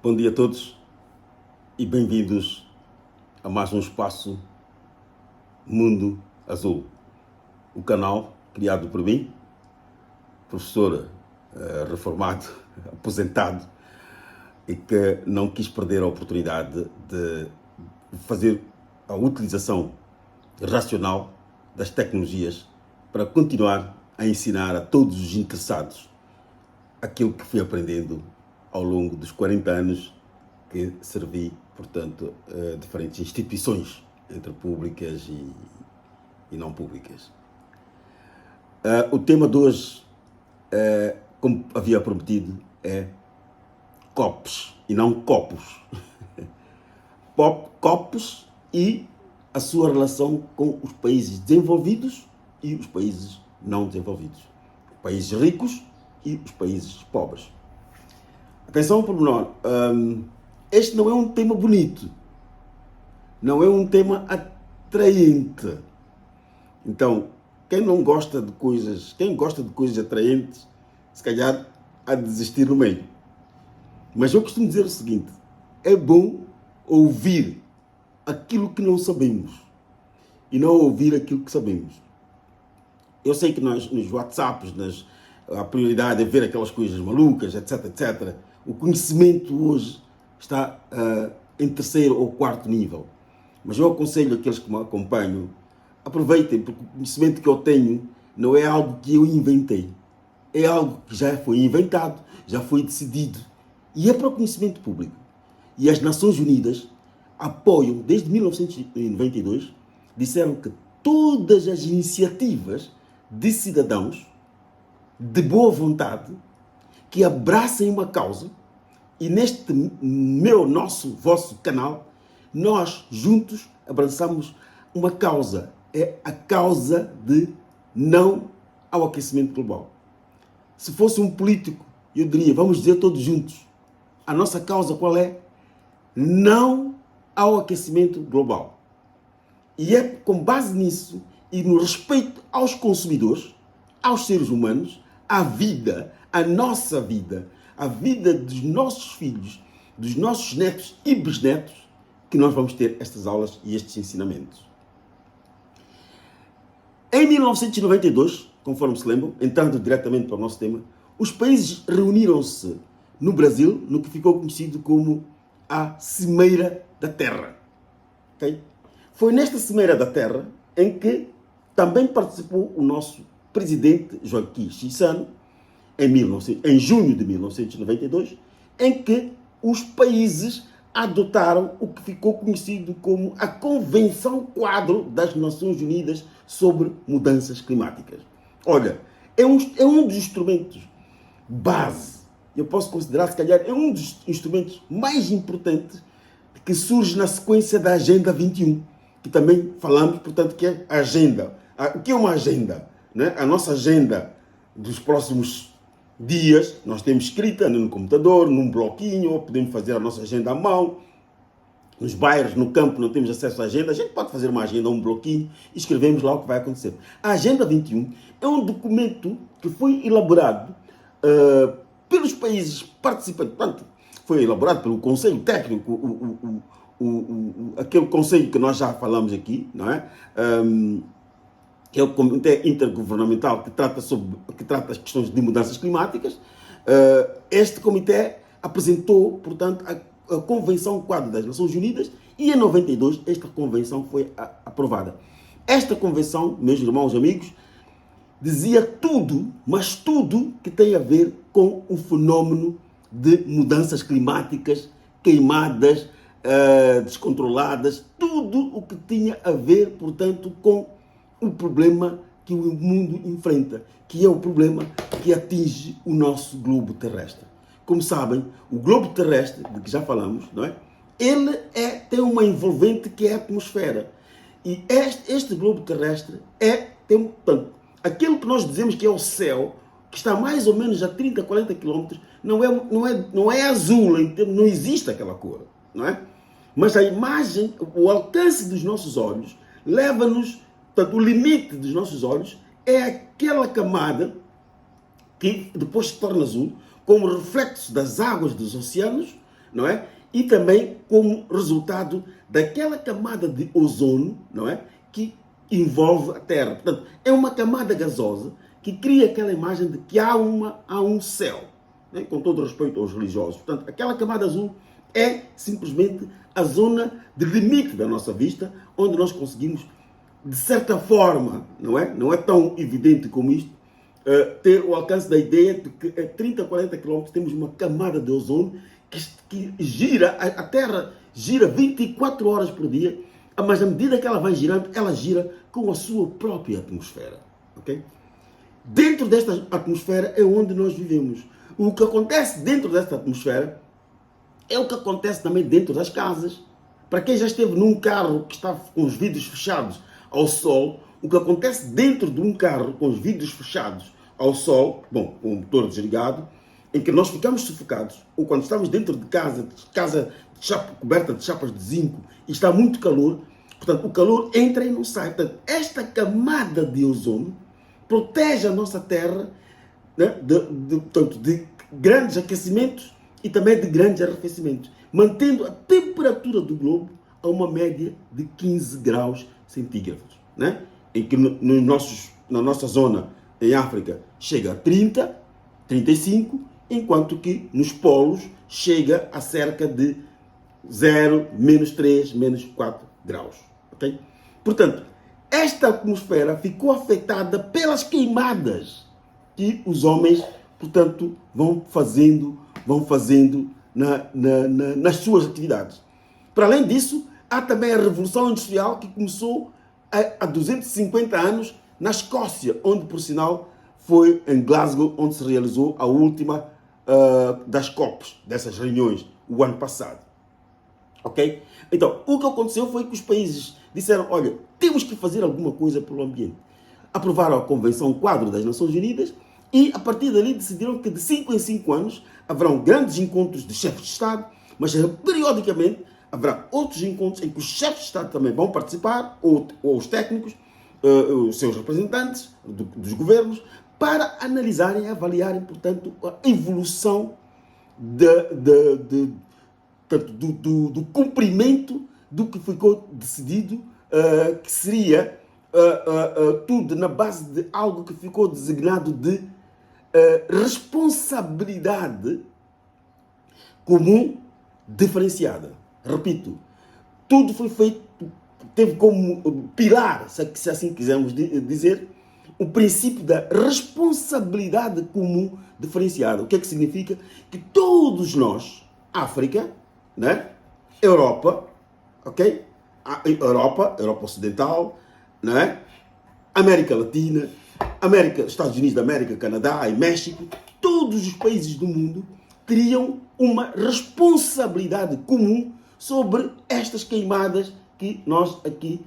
Bom dia a todos e bem-vindos a mais um espaço Mundo Azul, o canal criado por mim, professor reformado, aposentado, e que não quis perder a oportunidade de fazer a utilização racional das tecnologias para continuar a ensinar a todos os interessados aquilo que fui aprendendo ao longo dos 40 anos que servi, portanto, diferentes instituições, entre públicas e não públicas. O tema de hoje, como havia prometido, é COPs e não copos. COPs e a sua relação com os países desenvolvidos e os países não desenvolvidos. Os países ricos e os países pobres. Atenção, pormenor. Este não é um tema bonito. Não é um tema atraente. Então, quem gosta de coisas atraentes, se calhar há de desistir no meio. Mas eu costumo dizer o seguinte: é bom ouvir aquilo que não sabemos e não ouvir aquilo que sabemos. Eu sei que nós, nos WhatsApps, a prioridade é ver aquelas coisas malucas, etc, etc. O conhecimento hoje está em terceiro ou quarto nível. Mas eu aconselho aqueles que me acompanham, aproveitem, porque o conhecimento que eu tenho não é algo que eu inventei. É algo que já foi inventado, já foi decidido. E é para o conhecimento público. E as Nações Unidas apoiam, desde 1992, disseram que todas as iniciativas de cidadãos de boa vontade que abracem uma causa, e neste vosso canal, nós juntos abraçamos uma causa, é a causa de não ao aquecimento global. Se fosse um político, eu diria, vamos dizer todos juntos, a nossa causa qual é? Não ao aquecimento global. E é com base nisso e no respeito aos consumidores, aos seres humanos, à vida, à nossa vida, à vida dos nossos filhos, dos nossos netos e bisnetos, que nós vamos ter estas aulas e estes ensinamentos. Em 1992, conforme se lembram, entrando diretamente para o nosso tema, os países reuniram-se no Brasil, no que ficou conhecido como a Cimeira da Terra. Okay? Foi nesta Cimeira da Terra em que também participou o nosso presidente Joaquim Chissano, em junho de 1992, em que os países adotaram o que ficou conhecido como a Convenção Quadro das Nações Unidas sobre Mudanças Climáticas. Olha, é um dos instrumentos base, eu posso considerar, se calhar, é um dos instrumentos mais importantes que surge na sequência da Agenda 21, que também falamos, portanto, que é a agenda. O que é uma agenda? Né? A nossa agenda dos próximos dias, nós temos escrita no computador, num bloquinho, ou podemos fazer a nossa agenda à mão. Nos bairros, no campo, não temos acesso à agenda, a gente pode fazer uma agenda, um bloquinho, e escrevemos lá o que vai acontecer. A Agenda 21 é um documento que foi elaborado pelos países participantes. Portanto, foi elaborado pelo Conselho Técnico, aquele conselho que nós já falamos aqui, não é? Que é o Comitê Intergovernamental que trata as questões de mudanças climáticas. Este comitê apresentou, portanto, a Convenção Quadro das Nações Unidas e em 92 esta convenção foi aprovada. Esta convenção, meus irmãos e amigos, dizia tudo, mas tudo que tem a ver com o fenómeno de mudanças climáticas, queimadas, descontroladas, tudo o que tinha a ver, portanto, com o problema que o mundo enfrenta, que é o problema que atinge o nosso globo terrestre. Como sabem, o globo terrestre, de que já falamos, não é? Ele tem uma envolvente que é a atmosfera. E este globo terrestre portanto, aquilo que nós dizemos que é o céu, que está mais ou menos a 30, 40 quilômetros, não é azul, não existe aquela cor, não é? Mas a imagem, o alcance dos nossos olhos, leva-nos, portanto, o limite dos nossos olhos é aquela camada que depois se torna azul, como reflexo das águas dos oceanos, não é? E também como resultado daquela camada de ozono, não é? Que envolve a Terra. Portanto, é uma camada gasosa que cria aquela imagem de que há um céu, né? Com todo respeito aos religiosos. Portanto, aquela camada azul é simplesmente a zona de limite da nossa vista, onde nós conseguimos, de certa forma, não é tão evidente como isto, ter o alcance da ideia de que a 30, 40 km temos uma camada de ozono que gira, a Terra gira 24 horas por dia, mas à medida que ela vai girando, ela gira com a sua própria atmosfera. Okay? Dentro desta atmosfera é onde nós vivemos. O que acontece dentro desta atmosfera é o que acontece também dentro das casas. Para quem já esteve num carro que está com os vidros fechados ao sol, o que acontece dentro de um carro com os vidros fechados ao sol, bom, com o motor desligado, em que nós ficamos sufocados, ou quando estamos dentro de casa coberta de chapas de zinco e está muito calor, portanto, o calor entra e não sai. Portanto, esta camada de ozono protege a nossa Terra, né, de grandes aquecimentos e também de grandes arrefecimentos, mantendo a temperatura do globo a uma média de 15 graus centígrados, né? Em que na nossa zona, em África, chega a 30, 35, enquanto que nos polos chega a cerca de 0, menos 3, menos 4 graus. Okay? Portanto, esta atmosfera ficou afetada pelas queimadas que os homens, portanto, vão fazendo nas suas atividades. Para além disso, há também a Revolução Industrial que começou há 250 anos na Escócia, onde, por sinal, foi em Glasgow onde se realizou a última das COPs, dessas reuniões, o ano passado. Ok? Então, o que aconteceu foi que os países disseram, olha, temos que fazer alguma coisa pelo ambiente. Aprovaram a Convenção Quadro das Nações Unidas e, a partir dali, decidiram que de 5 em 5 anos haverão grandes encontros de chefes de Estado, mas periodicamente haverá outros encontros em que os chefes de Estado também vão participar, ou os técnicos, os seus representantes dos governos, para analisarem e avaliarem, portanto, a evolução do cumprimento do que ficou decidido, que seria tudo na base de algo que ficou designado de responsabilidade comum diferenciada. Repito, tudo foi feito, teve como pilar, se assim quisermos dizer, o princípio da responsabilidade comum diferenciada. O que é que significa? Que todos nós, África, né? Europa, ok? Europa Ocidental, né? América Latina, Estados Unidos da América, Canadá e México, todos os países do mundo teriam uma responsabilidade comum sobre estas queimadas que nós aqui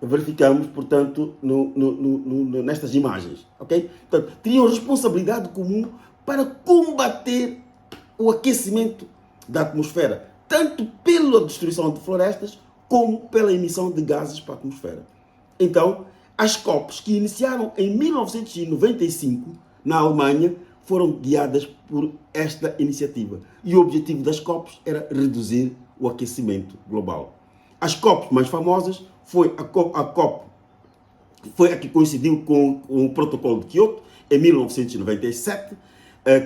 verificamos, portanto, nestas imagens, ok? Portanto, teriam responsabilidade comum para combater o aquecimento da atmosfera, tanto pela destruição de florestas, como pela emissão de gases para a atmosfera. Então, as COPs, que iniciaram em 1995, na Alemanha, foram guiadas por esta iniciativa. E o objetivo das COPs era reduzir o aquecimento global. As COPs mais famosas foi a COP, foi a que coincidiu com o Protocolo de Kyoto, em 1997,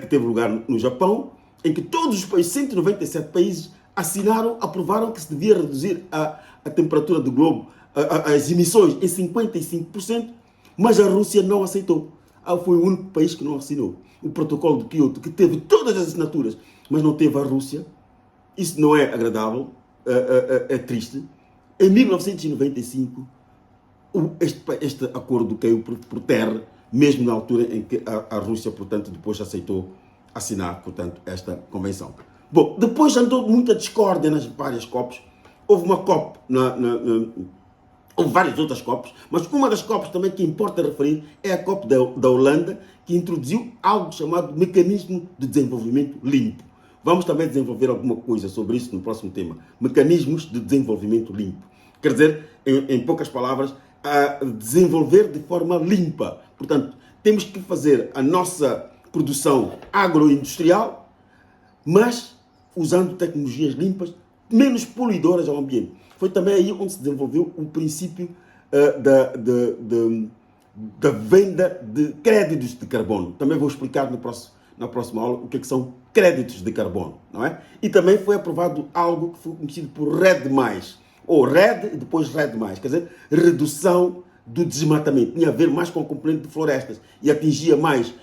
que teve lugar no Japão, em que todos os países, 197 países, aprovaram que se devia reduzir a temperatura do globo, as emissões, em 55%, mas a Rússia não aceitou. Foi o único país que não assinou o Protocolo de Kyoto, que teve todas as assinaturas, mas não teve a Rússia. Isso não é agradável, é triste. Em 1995, este acordo caiu por terra, mesmo na altura em que a Rússia, portanto, depois aceitou assinar, portanto, esta convenção. Bom, depois andou muita discórdia nas várias COPs. Houve uma COP, houve várias outras COPs, mas uma das COPs também que importa referir é a COP da Holanda, que introduziu algo chamado Mecanismo de Desenvolvimento Limpo. Vamos também desenvolver alguma coisa sobre isso no próximo tema. Mecanismos de desenvolvimento limpo. Quer dizer, em poucas palavras, desenvolver de forma limpa. Portanto, temos que fazer a nossa produção agroindustrial, mas usando tecnologias limpas, menos poluidoras ao ambiente. Foi também aí onde se desenvolveu o princípio da venda de créditos de carbono. Também vou explicar na próxima aula o que são créditos de carbono, não é? E também foi aprovado algo que foi conhecido por RED+, ou RED e depois RED+, quer dizer, redução do desmatamento. Tinha a ver mais com o componente de florestas e atingia mais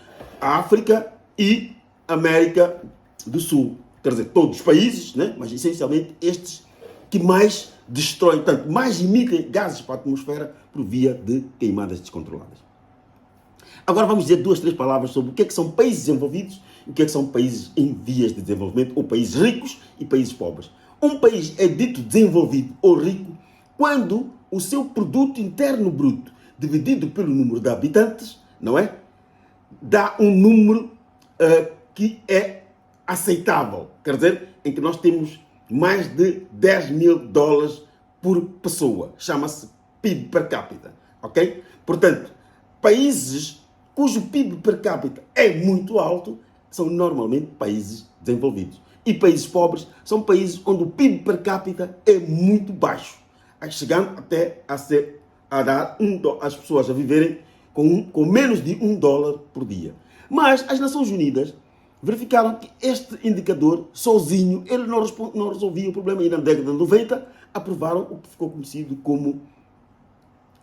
a África e América do Sul. Quer dizer, todos os países, né? Mas essencialmente estes que mais destroem, tanto mais emitem gases para a atmosfera por via de queimadas descontroladas. Agora vamos dizer 2, 3 palavras sobre o que são países desenvolvidos e o que são países em vias de desenvolvimento, ou países ricos e países pobres. Um país é dito desenvolvido ou rico quando o seu produto interno bruto, dividido pelo número de habitantes, não é? Dá um número que é aceitável. Quer dizer, em que nós temos mais de 10 mil dólares por pessoa. Chama-se PIB per capita. Ok? Portanto, países cujo PIB per capita é muito alto são normalmente países desenvolvidos. E países pobres são países onde o PIB per capita é muito baixo, chegando até a dar as pessoas a viverem com menos de $1 por dia. Mas as Nações Unidas verificaram que este indicador sozinho ele não resolvia o problema, e na década de 90 aprovaram o que ficou conhecido como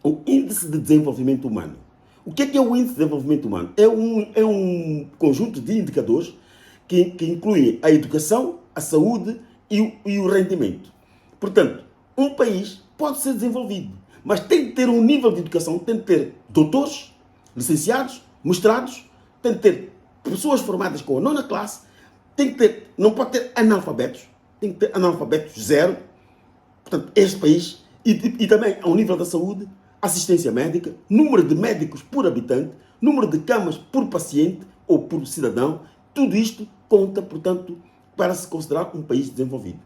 o Índice de Desenvolvimento Humano. O que é o Índice de Desenvolvimento Humano? É um conjunto de indicadores que incluem a educação, a saúde e o rendimento. Portanto, um país pode ser desenvolvido, mas tem que ter um nível de educação, tem que ter doutores, licenciados, mestrados, tem que ter pessoas formadas com a 9ª classe, não pode ter analfabetos, tem que ter analfabetos zero. Portanto, este país, e também ao nível da saúde, assistência médica, número de médicos por habitante, número de camas por paciente ou por cidadão, tudo isto conta, portanto, para se considerar um país desenvolvido.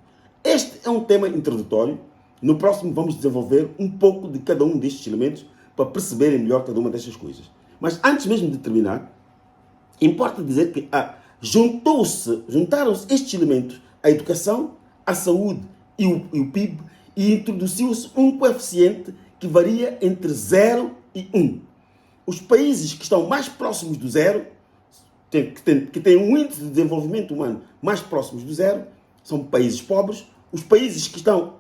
Este é um tema introdutório. No próximo vamos desenvolver um pouco de cada um destes elementos para perceberem melhor cada uma destas coisas. Mas antes mesmo de terminar, importa dizer que juntaram-se estes elementos, a educação, a saúde e o PIB, e introduziu-se um coeficiente que varia entre 0 e 1. Os países que estão mais próximos do zero, que têm um índice de desenvolvimento humano mais próximos do zero, são países pobres. Os países que estão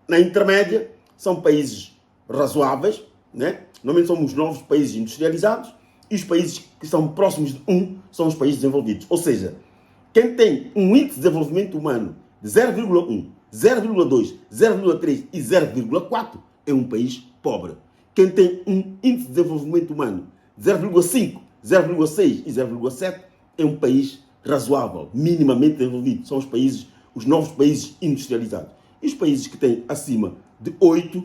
na intermédia são países razoáveis, né? Normalmente são os novos países industrializados, e os países que estão próximos de 1 são os países desenvolvidos. Ou seja, quem tem um índice de desenvolvimento humano de 0,1, 0,2, 0,3 e 0,4 é um país pobre. Quem tem um índice de desenvolvimento humano de 0,5, 0,6 e 0,7 é um país razoável, minimamente desenvolvido. São os novos países industrializados. E os países que têm acima de 8,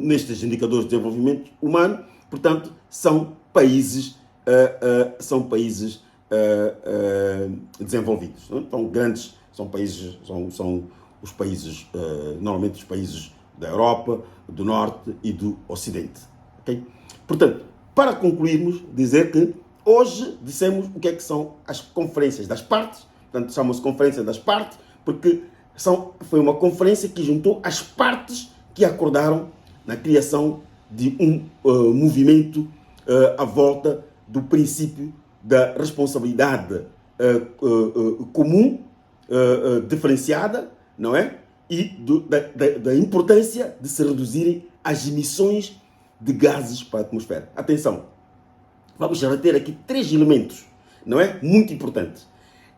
nestes indicadores de desenvolvimento humano, portanto, são países desenvolvidos. Então, grandes são os países, normalmente os países da Europa, do Norte e do Ocidente. Okay? Portanto, para concluirmos, dizer que hoje dissemos o que é que são as conferências das partes. Portanto, chamam-se conferência das partes, porque foi uma conferência que juntou as partes que acordaram na criação de um movimento à volta do princípio da responsabilidade comum, diferenciada, não é? E da importância de se reduzirem as emissões de gases para a atmosfera. Atenção, vamos reter aqui 3 elementos, não é? Muito importantes.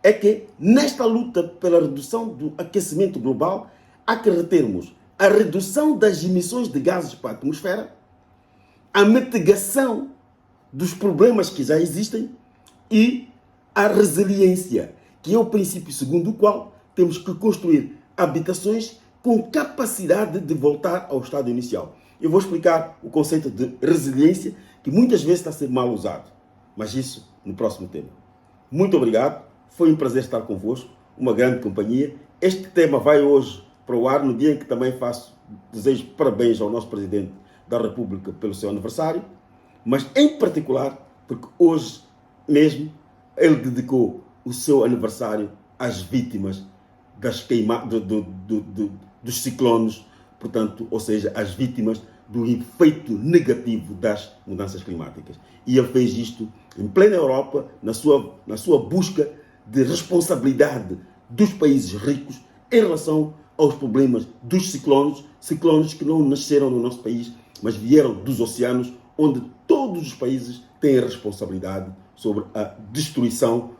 É que nesta luta pela redução do aquecimento global, há que retermos a redução das emissões de gases para a atmosfera, a mitigação dos problemas que já existem e a resiliência, que é o princípio segundo o qual temos que construir habitações com capacidade de voltar ao estado inicial. Eu vou explicar o conceito de resiliência, que muitas vezes está a ser mal usado, mas isso no próximo tema. Muito obrigado, foi um prazer estar convosco, uma grande companhia. Este tema vai hoje para o ar, no dia em que também desejo parabéns ao nosso Presidente da República pelo seu aniversário, mas em particular porque hoje mesmo ele dedicou o seu aniversário às vítimas das dos ciclones, portanto, ou seja, às vítimas do efeito negativo das mudanças climáticas. E ele fez isto em plena Europa, na sua busca de responsabilidade dos países ricos em relação aos problemas dos ciclones que não nasceram no nosso país, mas vieram dos oceanos, onde todos os países têm a responsabilidade sobre a destruição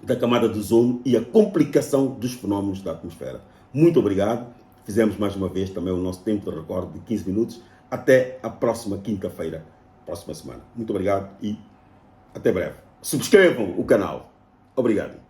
da camada de ozono e a complicação dos fenómenos da atmosfera. Muito obrigado. Fizemos mais uma vez também o nosso tempo de recorde de 15 minutos. Até a próxima quinta-feira, próxima semana. Muito obrigado e até breve. Subscrevam o canal. Obrigado.